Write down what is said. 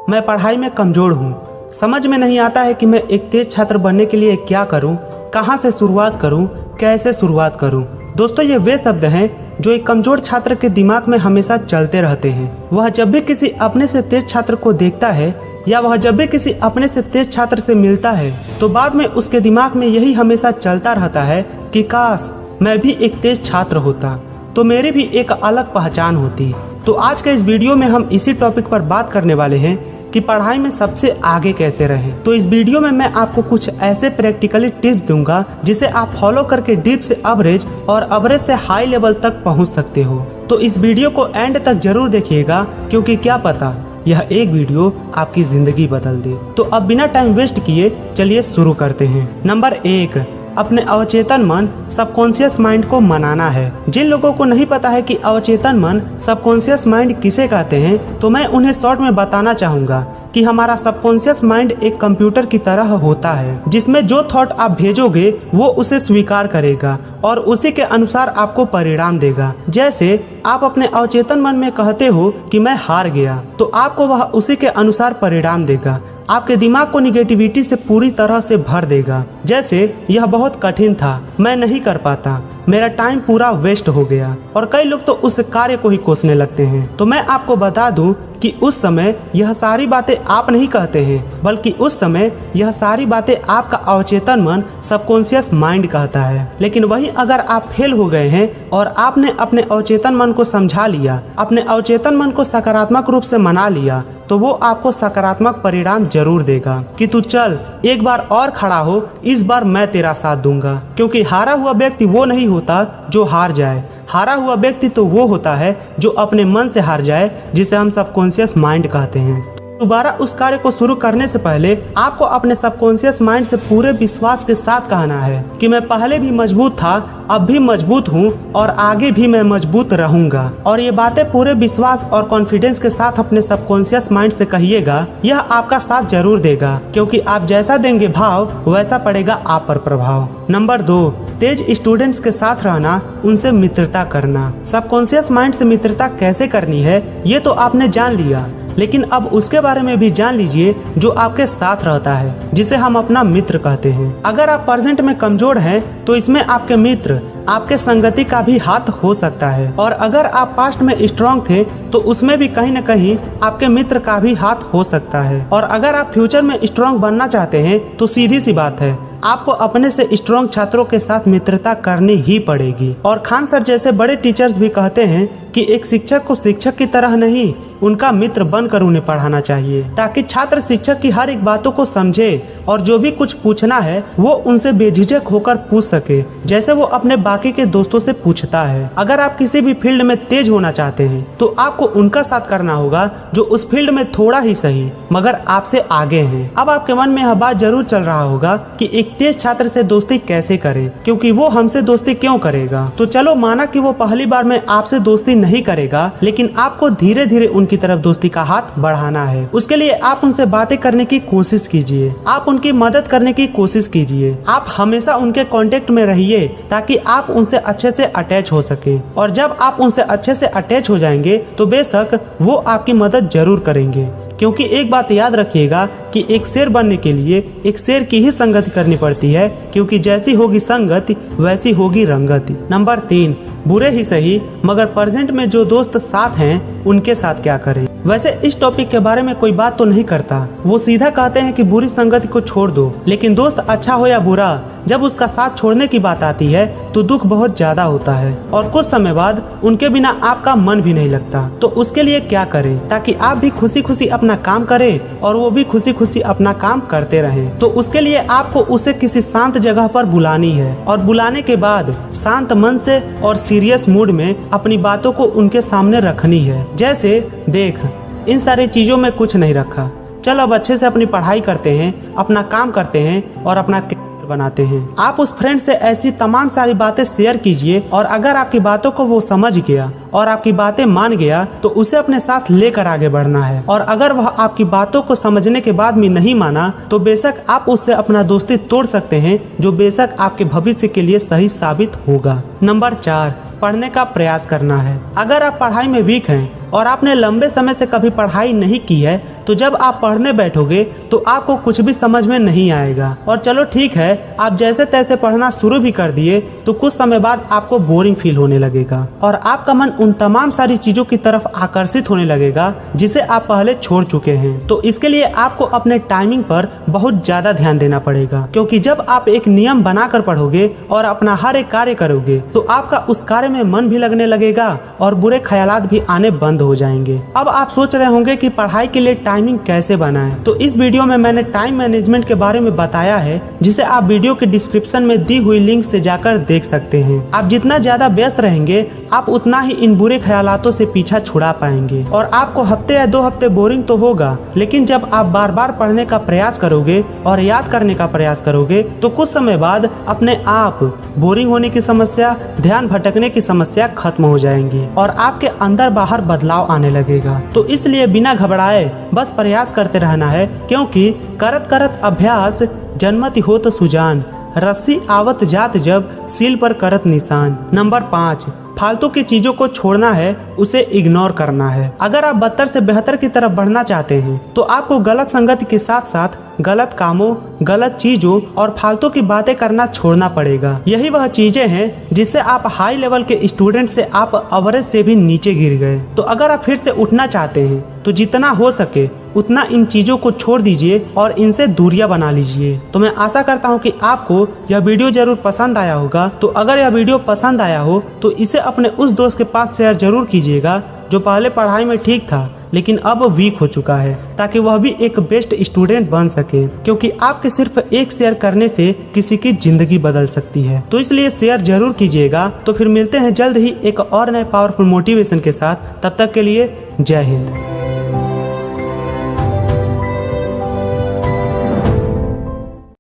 मैं पढ़ाई में कमजोर हूँ। समझ में नहीं आता है कि मैं एक तेज छात्र बनने के लिए क्या करूँ, कहाँ से शुरुआत करूँ, कैसे शुरुआत करूँ। दोस्तों, ये वे शब्द हैं जो एक कमजोर छात्र के दिमाग में हमेशा चलते रहते हैं। वह जब भी किसी अपने से तेज छात्र को देखता है या वह जब भी किसी अपने से तेज छात्र से मिलता है तो बाद में उसके दिमाग में यही हमेशा चलता रहता है कि काश मैं भी एक तेज छात्र होता तो मेरी भी एक अलग पहचान होती। तो आज के इस वीडियो में हम इसी टॉपिक पर बात करने वाले हैं कि पढ़ाई में सबसे आगे कैसे रहें। तो इस वीडियो में मैं आपको कुछ ऐसे प्रैक्टिकली टिप्स दूंगा जिसे आप फॉलो करके डीप से एवरेज और एवरेज से हाई लेवल तक पहुंच सकते हो। तो इस वीडियो को एंड तक जरूर देखिएगा, क्योंकि क्या पता यह एक वीडियो आपकी जिंदगी बदल दे। तो अब बिना टाइम वेस्ट किए चलिए शुरू करते हैं। नंबर 1, अपने अवचेतन मन सबकॉन्शियस माइंड को मनाना है। जिन लोगों को नहीं पता है कि अवचेतन मन सबकॉन्शियस माइंड किसे कहते हैं, तो मैं उन्हें शॉर्ट में बताना चाहूँगा कि हमारा सबकॉन्शियस माइंड एक कंप्यूटर की तरह होता है, जिसमें जो थॉट आप भेजोगे वो उसे स्वीकार करेगा और उसी के अनुसार आपको परिणाम देगा। जैसे आप अपने अवचेतन मन में कहते हो कि मैं हार गया, तो आपको वह उसी के अनुसार परिणाम देगा। आपके दिमाग को निगेटिविटी से पूरी तरह से भर देगा। जैसे यह बहुत कठिन था, मैं नहीं कर पाता, मेरा टाइम पूरा वेस्ट हो गया। और कई लोग तो उस कार्य को ही कोसने लगते हैं। तो मैं आपको बता दूं कि उस समय यह सारी बातें आप नहीं कहते हैं, बल्कि उस समय यह सारी बातें आपका अवचेतन मन सबकॉन्शियस माइंड कहता है। लेकिन वहीं अगर आप फेल हो गए हैं और आपने अपने अवचेतन मन को समझा लिया, अपने अवचेतन मन को सकारात्मक रूप से मना लिया, तो वो आपको सकारात्मक परिणाम जरूर देगा कि तू चल एक बार और खड़ा हो, इस बार मैं तेरा साथ दूंगा। क्योंकि हारा हुआ व्यक्ति वो नहीं होता जो हार जाए, हारा हुआ व्यक्ति तो वो होता है जो अपने मन से हार जाए, जिसे हम सबकॉन्शियस माइंड कहते हैं। दोबारा उस कार्य को शुरू करने से पहले आपको अपने सबकॉन्शियस माइंड से पूरे विश्वास के साथ कहना है कि मैं पहले भी मजबूत था, अब भी मजबूत हूँ और आगे भी मैं मजबूत रहूंगा। और ये बातें पूरे विश्वास और कॉन्फिडेंस के साथ अपने सबकॉन्शियस माइंड से कहिएगा। यह आपका साथ जरूर देगा, क्योंकि आप जैसा देंगे भाव वैसा पड़ेगा आप पर प्रभाव। नंबर 2, तेज स्टूडेंट्स के साथ रहना, उनसे मित्रता करना। सबकॉन्शियस माइंड से मित्रता कैसे करनी है ये तो आपने जान लिया, लेकिन अब उसके बारे में भी जान लीजिए जो आपके साथ रहता है, जिसे हम अपना मित्र कहते हैं। अगर आप प्रेजेंट में कमजोर हैं तो इसमें आपके मित्र, आपके संगति का भी हाथ हो सकता है। और अगर आप पास्ट में स्ट्रांग थे तो उसमें भी कहीं न कहीं आपके मित्र का भी हाथ हो सकता है। और अगर आप फ्यूचर में स्ट्रांग बनना चाहते हैं तो सीधी सी बात है, आपको अपने से स्ट्रांग छात्रों के साथ मित्रता करनी ही पड़ेगी। और खान सर जैसे बड़े टीचर्स भी कहते हैं कि एक शिक्षक को शिक्षक की तरह नहीं, उनका मित्र बनकर उन्हें पढ़ाना चाहिए, ताकि छात्र शिक्षक की हर एक बातों को समझे और जो भी कुछ पूछना है वो उनसे बेझिझक होकर पूछ सके, जैसे वो अपने बाकी के दोस्तों से पूछता है। अगर आप किसी भी फील्ड में तेज होना चाहते हैं तो आपको उनका साथ करना होगा जो उस फील्ड में थोड़ा ही सही मगर आपसे आगे हैं। अब आपके मन में यह बात जरूर चल रहा होगा कि एक तेज छात्र से दोस्ती कैसे करें, क्योंकि वो हमसे दोस्ती क्यों करेगा। तो चलो माना कि वो पहली बार में आपसे दोस्ती नहीं करेगा, लेकिन आपको धीरे धीरे उनकी तरफ दोस्ती का हाथ बढ़ाना है। उसके लिए आप उनसे बातें करने की कोशिश कीजिए, आप उनकी मदद करने की कोशिश कीजिए। आप हमेशा उनके कांटेक्ट में रहिए ताकि आप उनसे अच्छे से अटैच हो सके। और जब आप उनसे अच्छे से अटैच हो जाएंगे तो बेशक वो आपकी मदद जरूर करेंगे, क्योंकि एक बात याद रखिएगा कि एक शेर बनने के लिए एक शेर की ही संगति करनी पड़ती है, क्योंकि जैसी होगी संगति वैसी होगी रंगति। नंबर 3, बुरे ही सही मगर प्रेजेंट में जो दोस्त साथ हैं उनके साथ क्या करें। वैसे इस टॉपिक के बारे में कोई बात तो नहीं करता, वो सीधा कहते हैं कि बुरी संगति को छोड़ दो। लेकिन दोस्त अच्छा हो या बुरा, जब उसका साथ छोड़ने की बात आती है तो दुख बहुत ज्यादा होता है और कुछ समय बाद उनके बिना आपका मन भी नहीं लगता। तो उसके लिए क्या करें ताकि आप भी खुशी खुशी अपना काम करें और वो भी खुशी खुशी अपना काम करते रहें। तो उसके लिए आपको उसे किसी शांत जगह पर बुलानी है और बुलाने के बाद शांत मन से और सीरियस मूड में अपनी बातों को उनके सामने रखनी है। जैसे देख, इन सारी चीजों में कुछ नहीं रखा, चल अब अच्छे से अपनी पढ़ाई करते हैं, अपना काम करते हैं और अपना बनाते हैं। आप उस फ्रेंड से ऐसी तमाम सारी बातें शेयर कीजिए और अगर आपकी बातों को वो समझ गया और आपकी बातें मान गया तो उसे अपने साथ लेकर आगे बढ़ना है। और अगर वह आपकी बातों को समझने के बाद भी नहीं माना तो बेशक आप उससे अपना दोस्ती तोड़ सकते हैं, जो बेशक आपके भविष्य के लिए सही साबित होगा। नंबर 4, पढ़ने का प्रयास करना है। अगर आप पढ़ाई में वीक हैं और आपने लंबे समय से कभी पढ़ाई नहीं की है तो जब आप पढ़ने बैठोगे तो आपको कुछ भी समझ में नहीं आएगा। और चलो ठीक है, आप जैसे तैसे पढ़ना शुरू भी कर दिए तो कुछ समय बाद आपको बोरिंग फील होने लगेगा और आपका मन उन तमाम सारी चीजों की तरफ आकर्षित होने लगेगा जिसे आप पहले छोड़ चुके हैं। तो इसके लिए आपको अपने टाइमिंग पर बहुत ज्यादा ध्यान देना पड़ेगा, क्योंकि जब आप एक नियम बनाकर पढ़ोगे और अपना हर एक कार्य करोगे तो आपका उस कार्य में मन भी लगने लगेगा और बुरे ख्यालात भी आने बंद हो जाएंगे। अब आप सोच रहे होंगे कि पढ़ाई के लिए टाइमिंग कैसे बनाएं, तो इस वीडियो में मैंने टाइम मैनेजमेंट के बारे में बताया है, जिसे आप वीडियो के डिस्क्रिप्शन में दी हुई लिंक से जाकर देख सकते हैं। आप जितना ज्यादा व्यस्त रहेंगे आप उतना ही इन बुरे ख्यालातों से पीछा छुड़ा पाएंगे। और आपको हफ्ते या 2 हफ्ते बोरिंग तो होगा, लेकिन जब आप बार बार पढ़ने का प्रयास करोगे और याद करने का प्रयास करोगे तो कुछ समय बाद अपने आप बोरिंग होने की समस्या, ध्यान भटकने की समस्या खत्म हो जाएंगी और आपके अंदर बाहर बदलाव आने लगेगा। तो इसलिए बिना घबराए बस प्रयास करते रहना है, क्योंकि करत करत अभ्यास जन्मति होत सुजान, रस्सी आवत जात जब सील पर करत निशान। नंबर 5, फालतू की चीजों को छोड़ना है, उसे इग्नोर करना है। अगर आप बदतर से बेहतर की तरफ बढ़ना चाहते हैं तो आपको गलत संगति के साथ साथ गलत कामों, गलत चीजों और फालतू की बातें करना छोड़ना पड़ेगा। यही वह चीजें हैं जिससे आप हाई लेवल के स्टूडेंट से आप एवरेज से भी नीचे गिर गए। तो अगर आप फिर से उठना चाहते हैं तो जितना हो सके उतना इन चीजों को छोड़ दीजिए और इनसे दूरियां बना लीजिए। तो मैं आशा करता हूं कि आपको यह वीडियो जरूर पसंद आया होगा। तो अगर यह वीडियो पसंद आया हो तो इसे अपने उस दोस्त के पास शेयर जरूर कीजिएगा जो पहले पढ़ाई में ठीक था लेकिन अब वीक हो चुका है, ताकि वह भी एक बेस्ट स्टूडेंट बन सके, क्योंकि आपके सिर्फ एक शेयर करने से किसी की जिंदगी बदल सकती है। तो इसलिए शेयर जरूर कीजिएगा। तो फिर मिलते हैं जल्द ही एक और नए पावरफुल मोटिवेशन के साथ। तब तक के लिए जय हिंद।